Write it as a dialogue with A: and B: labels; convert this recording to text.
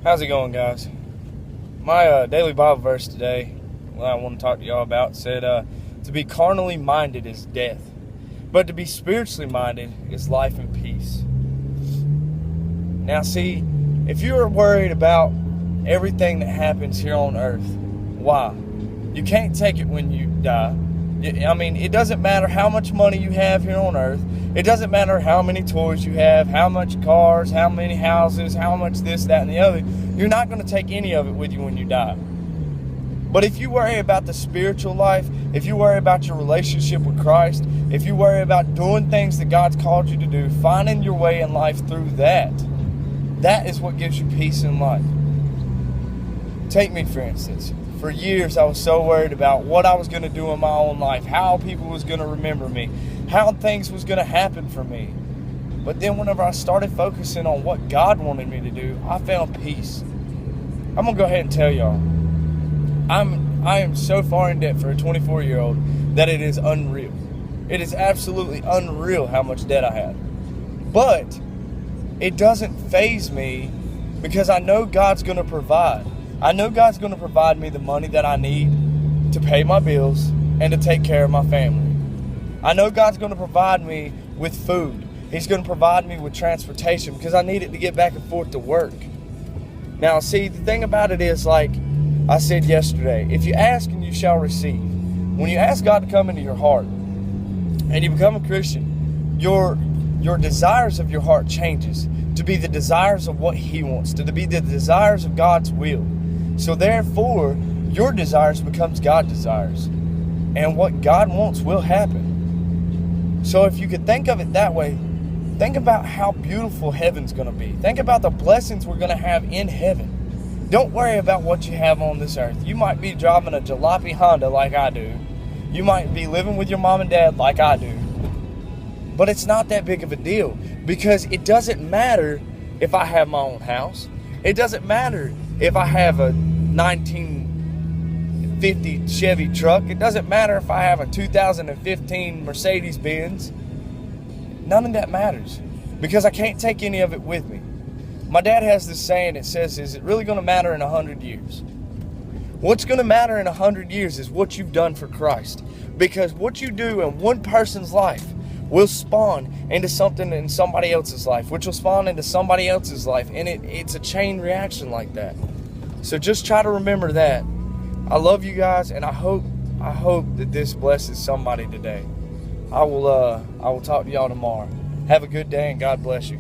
A: How's it going, guys? My daily Bible verse today, what I want to talk to y'all about, said, to be carnally minded is death, but to be spiritually minded is life and peace. Now, see, if you are worried about everything that happens here on earth, why? You can't take it when you die. I mean, it doesn't matter how much money you have here on earth. It doesn't matter how many toys you have, how much cars, how many houses, how much this, that, and the other. You're not going to take any of it with you when you die. But if you worry about the spiritual life, if you worry about your relationship with Christ, if you worry about doing things that God's called you to do, finding your way in life through that, that is what gives you peace in life. Take me, for instance. For years, I was so worried about what I was going to do in my own life, how people was going to remember me, how things was going to happen for me. But then whenever I started focusing on what God wanted me to do, I found peace. I'm going to go ahead and tell y'all, I am so far in debt for a 24-year-old that it is unreal. It is absolutely unreal how much debt I have. But it doesn't faze me because I know God's going to provide. I know God's going to provide me the money that I need to pay my bills and to take care of my family. I know God's going to provide me with food. He's going to provide me with transportation because I need it to get back and forth to work. Now, see, the thing about it is, like I said yesterday, if you ask and you shall receive. When you ask God to come into your heart and you become a Christian, your desires of your heart changes to be the desires of what He wants, to be the desires of God's will. So therefore, your desires becomes God's desires. And what God wants will happen. So if you could think of it that way, think about how beautiful heaven's going to be. Think about the blessings we're going to have in heaven. Don't worry about what you have on this earth. You might be driving a jalopy Honda like I do. You might be living with your mom and dad like I do. But it's not that big of a deal because it doesn't matter if I have my own house. It doesn't matter if I have a 1950 Chevy truck. It doesn't matter if I have a 2015 Mercedes-Benz. None of that matters because I can't take any of it with me. My dad has this saying that says, is it really going to matter in 100 years? What's going to matter in 100 years is what you've done for Christ. Because what you do in one person's life will spawn into something in somebody else's life, which will spawn into somebody else's life. And it's a chain reaction like that. So just try to remember that. I love you guys, and I hope that this blesses somebody today. I will talk to y'all tomorrow. Have a good day, and God bless you.